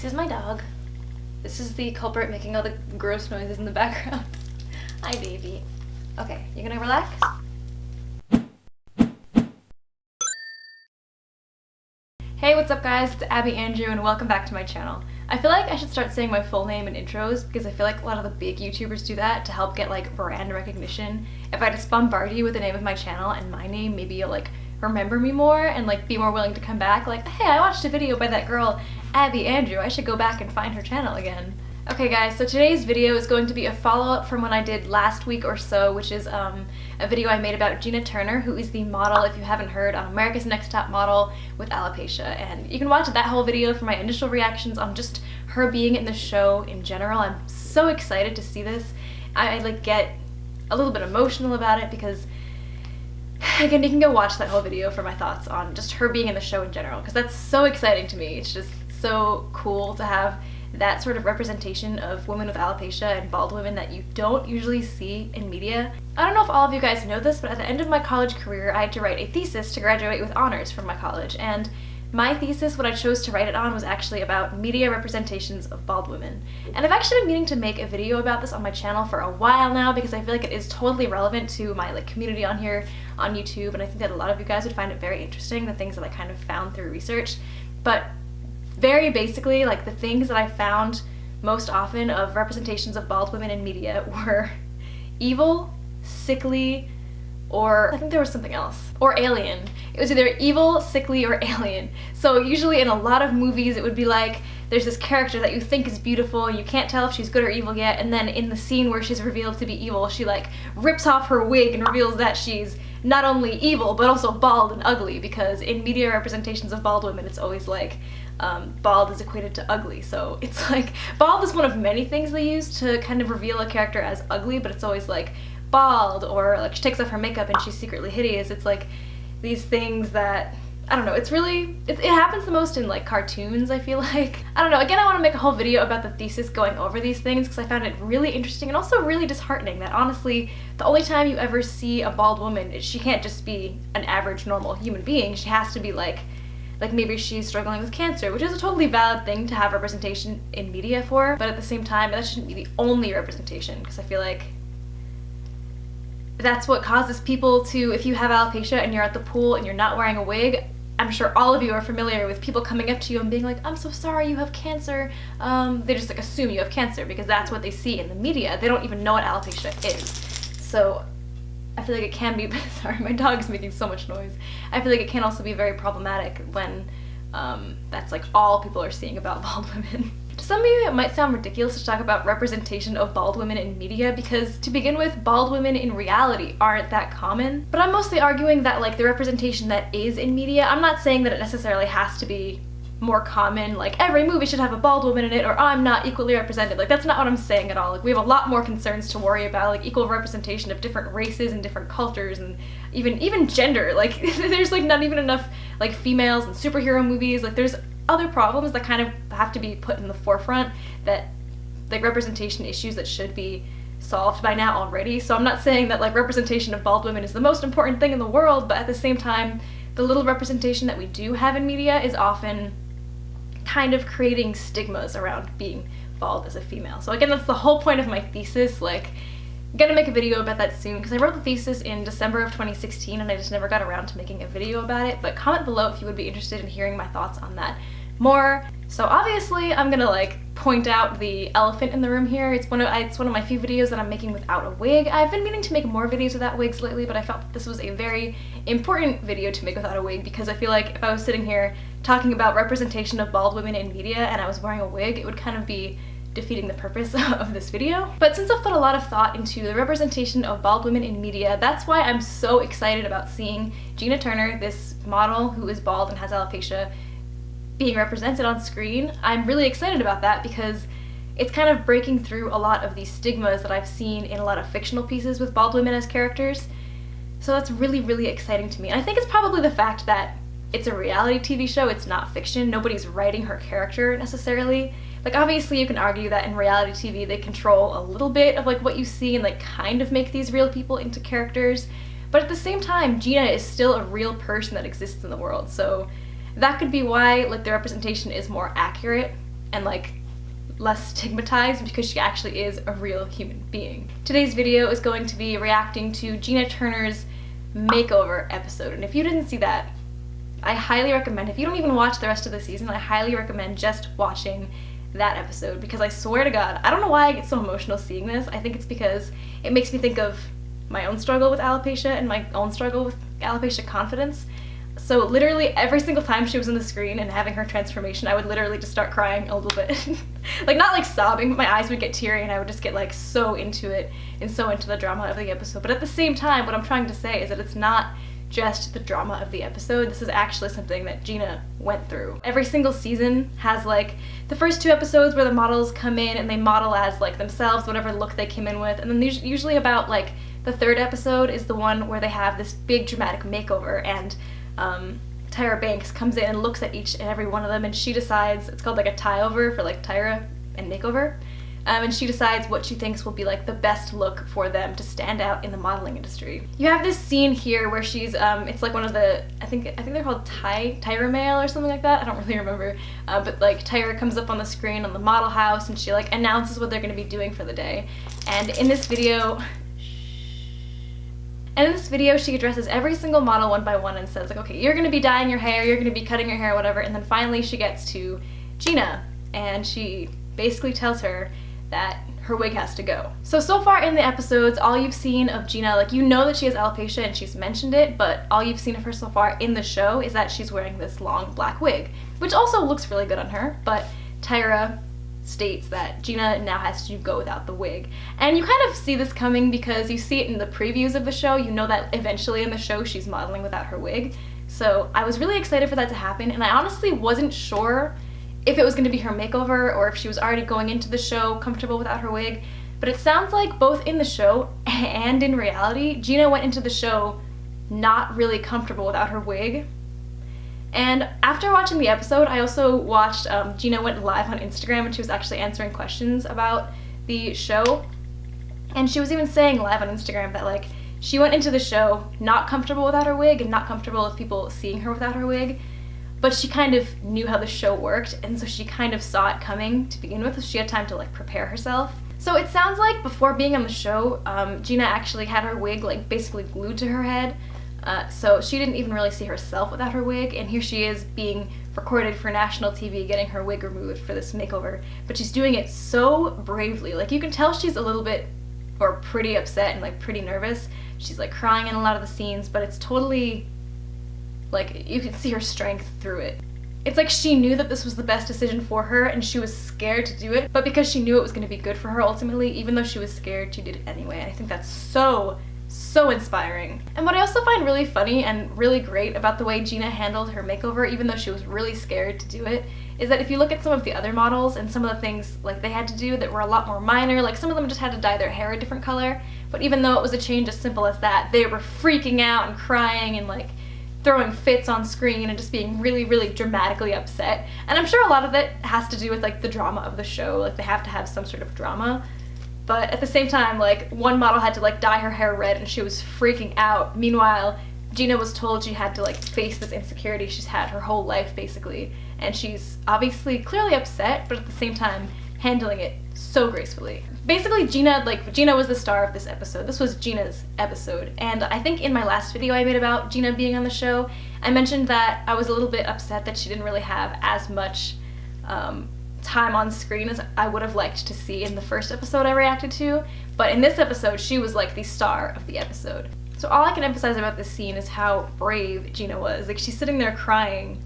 This is my dog. This is the culprit making all the gross noises in the background. Hi, baby. Okay, you gonna relax? Hey, what's up guys? It's Abby Andrew and welcome back to my channel. I feel like I should start saying my full name in intros because I feel like a lot of the big YouTubers do that to help get like brand recognition. If I just bombard you with the name of my channel and my name, maybe you'll like remember me more and like be more willing to come back like, hey, I watched a video by that girl Abby Andrew, I should go back and find her channel again. Okay guys, so today's video is going to be a follow-up from when I did last week or so, which is a video I made about Jeana Turner, who is the model, if you haven't heard, on America's Next Top Model with alopecia. And you can watch that whole video for my initial reactions on just her being in the show in general. I'm so excited to see this. I like get a little bit emotional about it because, again, you can go watch that whole video for my thoughts on just her being in the show in general, because that's so exciting to me. It's just so cool to have that sort of representation of women with alopecia and bald women that you don't usually see in media. I don't know if all of you guys know this, but at the end of my college career, I had to write a thesis to graduate with honors from my college, and my thesis, what I chose to write it on, was actually about media representations of bald women. And I've actually been meaning to make a video about this on my channel for a while now because I feel like it is totally relevant to my like community on here on YouTube, and I think that a lot of you guys would find it very interesting, the things that I kind of found through research. But very basically, like, the things that I found most often of representations of bald women in media were evil, sickly, or I think there was something else, or alien. It was either evil, sickly, or alien. So usually in a lot of movies it would be like there's this character that you think is beautiful, you can't tell if she's good or evil yet, and then in the scene where she's revealed to be evil, she like rips off her wig and reveals that she's not only evil but also bald and ugly, because in media representations of bald women it's always like bald is equated to ugly. So it's like bald is one of many things they use to kind of reveal a character as ugly, but it's always like bald, or like she takes off her makeup and she's secretly hideous. It's like these things that, I don't know, it's really, it happens the most in like cartoons, I feel like. I don't know, again, I want to make a whole video about the thesis going over these things because I found it really interesting and also really disheartening that honestly the only time you ever see a bald woman, she can't just be an average normal human being. She has to be like maybe she's struggling with cancer, which is a totally valid thing to have representation in media for, but at the same time that shouldn't be the only representation, because I feel like that's what causes people to, if you have alopecia and you're at the pool and you're not wearing a wig, I'm sure all of you are familiar with people coming up to you and being like, I'm so sorry, you have cancer. They just like assume you have cancer because that's what they see in the media. They don't even know what alopecia is. So I feel like it can be, sorry, my dog's making so much noise. I feel like it can also be very problematic when that's like all people are seeing about bald women. To some of you, it might sound ridiculous to talk about representation of bald women in media because, to begin with, bald women in reality aren't that common. But I'm mostly arguing that like the representation that is in media, I'm not saying that it necessarily has to be more common, like every movie should have a bald woman in it, or I'm not equally represented. Like, that's not what I'm saying at all. Like, we have a lot more concerns to worry about, like equal representation of different races and different cultures and even gender. Like, there's like not even enough like females in superhero movies. Like, there's other problems that kind of have to be put in the forefront, that like representation issues that should be solved by now already. So I'm not saying that like representation of bald women is the most important thing in the world, but at the same time, the little representation that we do have in media is often kind of creating stigmas around being bald as a female. So again, that's the whole point of my thesis. Like, I'm gonna make a video about that soon because I wrote the thesis in December of 2016 and I just never got around to making a video about it, but comment below if you would be interested in hearing my thoughts on that more. So obviously I'm gonna like point out the elephant in the room here. It's one of my few videos that I'm making without a wig. I've been meaning to make more videos without wigs lately, but I felt that this was a very important video to make without a wig because I feel like if I was sitting here talking about representation of bald women in media and I was wearing a wig, it would kind of be defeating the purpose of this video. But since I've put a lot of thought into the representation of bald women in media, that's why I'm so excited about seeing Jeana Turner, this model who is bald and has alopecia, being represented on screen. I'm really excited about that because it's kind of breaking through a lot of these stigmas that I've seen in a lot of fictional pieces with bald women as characters. So that's really, really exciting to me. And I think it's probably the fact that it's a reality TV show, it's not fiction. Nobody's writing her character necessarily. Like, obviously you can argue that in reality TV they control a little bit of like what you see and like kind of make these real people into characters, but at the same time Jeana is still a real person that exists in the world, so that could be why like the representation is more accurate and like less stigmatized because she actually is a real human being. Today's video is going to be reacting to Jeana Turner's Makeover episode, and if you didn't see that, I highly recommend, if you don't even watch the rest of the season, I highly recommend just watching that episode, because I swear to God, I don't know why I get so emotional seeing this. I think it's because it makes me think of my own struggle with alopecia and my own struggle with alopecia confidence. So literally every single time she was on the screen and having her transformation, I would literally just start crying a little bit. Like, not like sobbing, but my eyes would get teary and I would just get like so into it and so into the drama of the episode. But at the same time, what I'm trying to say is that it's not just the drama of the episode. This is actually something that Jeana went through. Every single season has like the first 2 episodes where the models come in and they model as like themselves, whatever look they came in with, and then usually about like the 3rd episode is the one where they have this big dramatic makeover, and Tyra Banks comes in and looks at each and every one of them, and she decides, it's called like a tie-over for like Tyra and Makeover, and she decides what she thinks will be like the best look for them to stand out in the modeling industry. You have this scene here where she's, it's like one of the, I think they're called Tyra Mail or something like that, I don't really remember, but like Tyra comes up on the screen on the model house and she like announces what they're going to be doing for the day, and in this video, she addresses every single model one by one and says like, okay, you're gonna be dyeing your hair, you're gonna be cutting your hair, whatever, and then finally she gets to Jeana, and she basically tells her that her wig has to go. So far in the episodes, all you've seen of Jeana, like, you know that she has alopecia and she's mentioned it, but all you've seen of her so far in the show is that she's wearing this long black wig, which also looks really good on her, but Tyra states that Jeana now has to go without the wig. And you kind of see this coming because you see it in the previews of the show. You know that eventually in the show she's modeling without her wig. So I was really excited for that to happen, and I honestly wasn't sure if it was going to be her makeover or if she was already going into the show comfortable without her wig. But it sounds like both in the show and in reality, Jeana went into the show not really comfortable without her wig. And after watching the episode, I also watched, Jeana went live on Instagram and she was actually answering questions about the show. And she was even saying live on Instagram that like, she went into the show not comfortable without her wig and not comfortable with people seeing her without her wig, but she kind of knew how the show worked, and so she kind of saw it coming to begin with, so she had time to like prepare herself. So it sounds like before being on the show, Jeana actually had her wig like basically glued to her head. So she didn't even really see herself without her wig, and here she is being recorded for national TV getting her wig removed for this makeover, but she's doing it so bravely. Like, you can tell she's a little bit, or pretty upset and like pretty nervous. She's like crying in a lot of the scenes, but it's totally, like, you can see her strength through it. It's like she knew that this was the best decision for her and she was scared to do it, but because she knew it was going to be good for her ultimately, even though she was scared, she did it anyway, and I think that's so inspiring. And what I also find really funny and really great about the way Jeana handled her makeover, even though she was really scared to do it, is that if you look at some of the other models and some of the things like they had to do that were a lot more minor, like some of them just had to dye their hair a different color, but even though it was a change as simple as that, they were freaking out and crying and like throwing fits on screen and just being really, really dramatically upset. And I'm sure a lot of it has to do with like the drama of the show, like they have to have some sort of drama. But at the same time, like, one model had to like dye her hair red and she was freaking out. Meanwhile, Jeana was told she had to like face this insecurity she's had her whole life basically, and she's obviously clearly upset, but at the same time handling it so gracefully. Basically, Jeana was the star of this episode. This was Jeana's episode, and I think in my last video I made about Jeana being on the show, I mentioned that I was a little bit upset that she didn't really have as much time on screen as I would have liked to see in the first episode I reacted to, but in this episode she was like the star of the episode. So all I can emphasize about this scene is how brave Jeana was. Like, she's sitting there crying,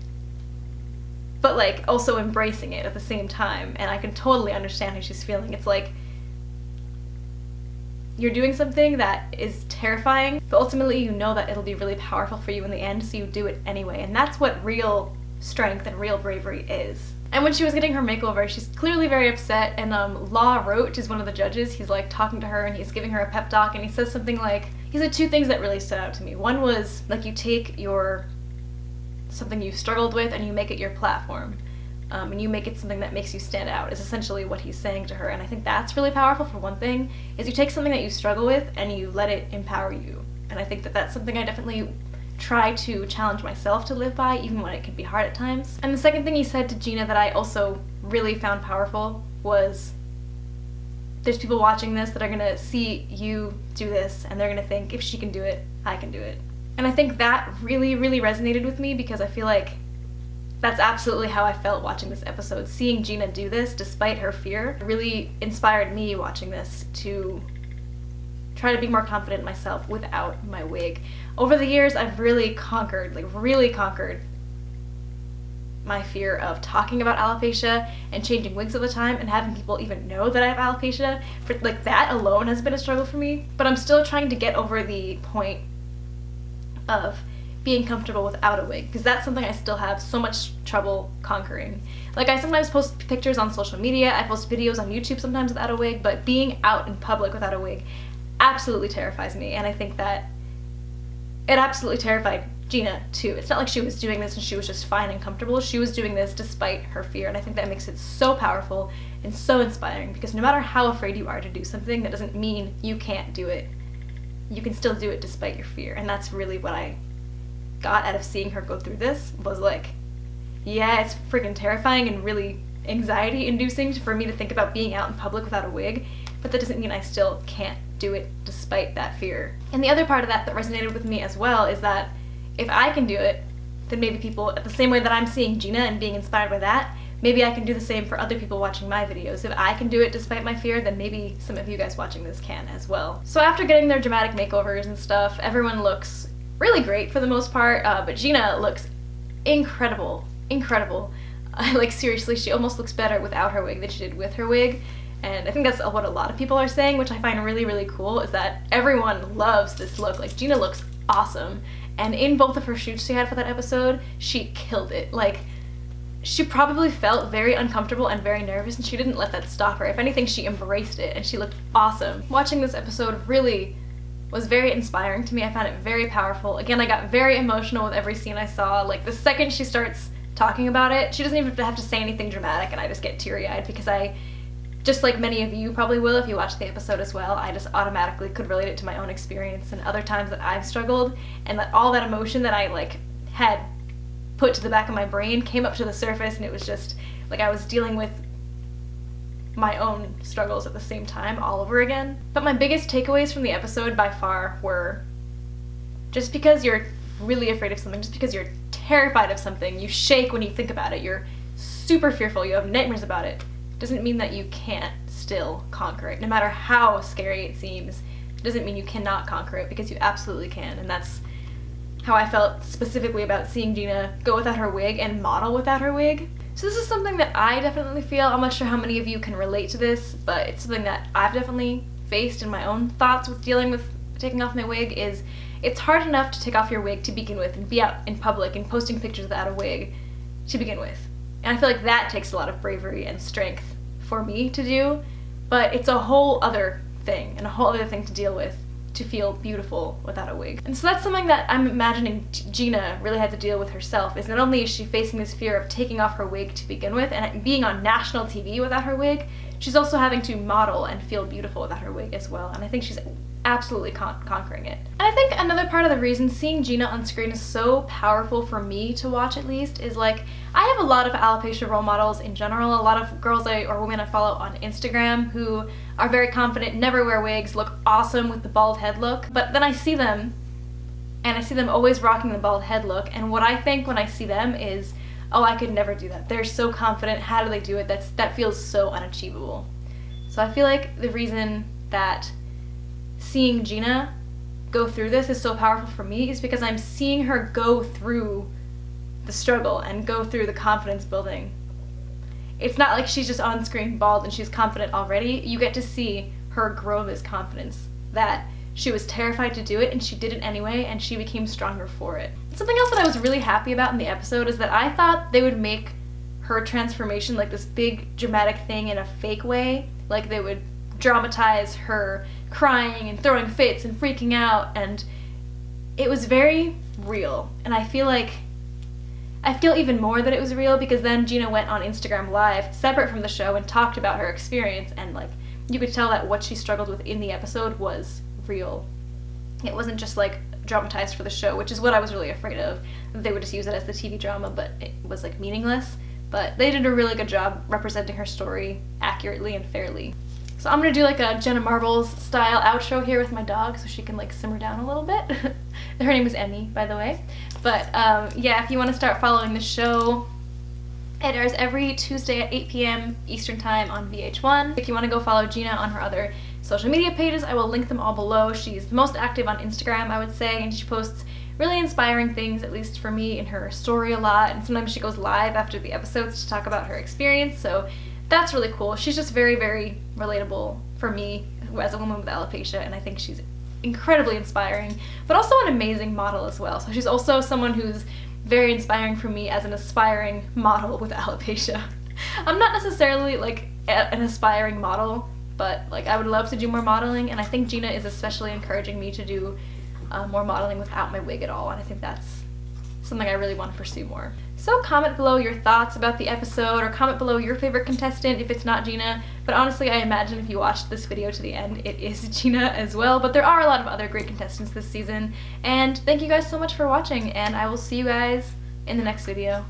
but like also embracing it at the same time, and I can totally understand how she's feeling. It's like, you're doing something that is terrifying, but ultimately you know that it'll be really powerful for you in the end, so you do it anyway, and that's what real strength and real bravery is. And when she was getting her makeover, she's clearly very upset, and Law Roach is one of the judges. He's like talking to her and he's giving her a pep talk, and he says something like, he said 2 things that really stood out to me. One was like, you take something you've struggled with and you make it your platform, and you make it something that makes you stand out, is essentially what he's saying to her. And I think that's really powerful. For one thing, is you take something that you struggle with and you let it empower you, and I think that that's something I definitely try to challenge myself to live by, even when it can be hard at times. And the second thing he said to Jeana that I also really found powerful was there's people watching this that are gonna see you do this and they're gonna think, if she can do it, I can do it. And I think that really, really resonated with me because I feel like that's absolutely how I felt watching this episode. Seeing Jeana do this despite her fear really inspired me watching this to try to be more confident in myself without my wig. Over the years, I've really conquered my fear of talking about alopecia and changing wigs all the time and having people even know that I have alopecia. Like, that alone has been a struggle for me, but I'm still trying to get over the point of being comfortable without a wig, because that's something I still have so much trouble conquering. Like, I sometimes post pictures on social media, I post videos on YouTube sometimes without a wig, but being out in public without a wig absolutely terrifies me, and I think that it absolutely terrified Jeana too. It's not like she was doing this and she was just fine and comfortable. She was doing this despite her fear, and I think that makes it so powerful and so inspiring, because no matter how afraid you are to do something, that doesn't mean you can't do it. You can still do it despite your fear, and that's really what I got out of seeing her go through this, was like, yeah, it's freaking terrifying and really anxiety inducing for me to think about being out in public without a wig, but that doesn't mean I still can't do it despite that fear. And the other part of that resonated with me as well is that if I can do it, then maybe people, the same way that I'm seeing Jeana and being inspired by that, maybe I can do the same for other people watching my videos. If I can do it despite my fear, then maybe some of you guys watching this can as well. So after getting their dramatic makeovers and stuff, everyone looks really great for the most part, but Jeana looks incredible. Like, seriously, she almost looks better without her wig than she did with her wig. And I think that's what a lot of people are saying, which I find really, really cool, is that everyone loves this look. Like, Jeana looks awesome. And in both of her shoots she had for that episode, she killed it. Like, she probably felt very uncomfortable and very nervous, and she didn't let that stop her. If anything, she embraced it, and she looked awesome. Watching this episode really was very inspiring to me. I found it very powerful. Again, I got very emotional with every scene I saw. Like, the second she starts talking about it, she doesn't even have to say anything dramatic, and I just get teary-eyed, because just like many of you probably will if you watch the episode as well, I just automatically could relate it to my own experience and other times that I've struggled, and that all that emotion that I had put to the back of my brain came up to the surface, and it was just like I was dealing with my own struggles at the same time all over again. But my biggest takeaways from the episode by far were, just because you're really afraid of something, just because you're terrified of something, you shake when you think about it, you're super fearful, you have nightmares about it, doesn't mean that you can't still conquer it. No matter how scary it seems, it doesn't mean you cannot conquer it, because you absolutely can. And that's how I felt specifically about seeing Jeana go without her wig and model without her wig. So this is something that I definitely feel. I'm not sure how many of you can relate to this, but it's something that I've definitely faced in my own thoughts with dealing with taking off my wig. Is it's hard enough to take off your wig to begin with and be out in public and posting pictures without a wig to begin with. And I feel like that takes a lot of bravery and strength for me to do, but it's a whole other thing and a whole other thing to deal with to feel beautiful without a wig. And so that's something that I'm imagining Jeana really had to deal with herself, is not only is she facing this fear of taking off her wig to begin with and being on national TV without her wig, she's also having to model and feel beautiful without her wig as well, and I think she's absolutely conquering it. And I think another part of the reason seeing Jeana on screen is so powerful for me to watch, at least, is like, I have a lot of alopecia role models in general, a lot of girls or women I follow on Instagram who are very confident, never wear wigs, look awesome with the bald head look, but then I see them, and I see them always rocking the bald head look, and what I think when I see them is, oh, I could never do that. They're so confident, how do they do it? That feels so unachievable. So I feel like the reason that seeing Jeana go through this is so powerful for me is because I'm seeing her go through the struggle and go through the confidence building. It's not like she's just on screen bald and she's confident already. You get to see her grow this confidence, that she was terrified to do it and she did it anyway, and she became stronger for it. Something else that I was really happy about in the episode is that I thought they would make her transformation like this big dramatic thing in a fake way. Like, they would dramatize her crying and throwing fits and freaking out, and it was very real. And I feel even more that it was real because then Jeana went on Instagram Live separate from the show and talked about her experience, and like, you could tell that what she struggled with in the episode was real. It wasn't just like dramatized for the show, which is what I was really afraid of, that they would just use it as the TV drama, but it was like meaningless. but they did a really good job representing her story accurately and fairly. So I'm gonna do like a Jenna Marbles style outro here with my dog so she can like simmer down a little bit. Her name is Emmy, by the way. But yeah, if you want to start following the show, it airs every Tuesday at 8 p.m. Eastern Time on VH1. If you want to go follow Jeana on her other social media pages, I will link them all below. She's the most active on Instagram, I would say, and she posts really inspiring things, at least for me, in her story a lot, and sometimes she goes live after the episodes to talk about her experience, so that's really cool. She's just very, very relatable for me as a woman with alopecia, and I think she's incredibly inspiring, but also an amazing model as well. So she's also someone who's very inspiring for me as an aspiring model with alopecia. I'm not necessarily like an aspiring model, but like I would love to do more modeling, and I think Jeana is especially encouraging me to do more modeling without my wig at all, and I think that's something I really want to pursue more. So comment below your thoughts about the episode, or comment below your favorite contestant if it's not Jeana, but honestly I imagine if you watched this video to the end it is Jeana as well, but there are a lot of other great contestants this season, and thank you guys so much for watching, and I will see you guys in the next video.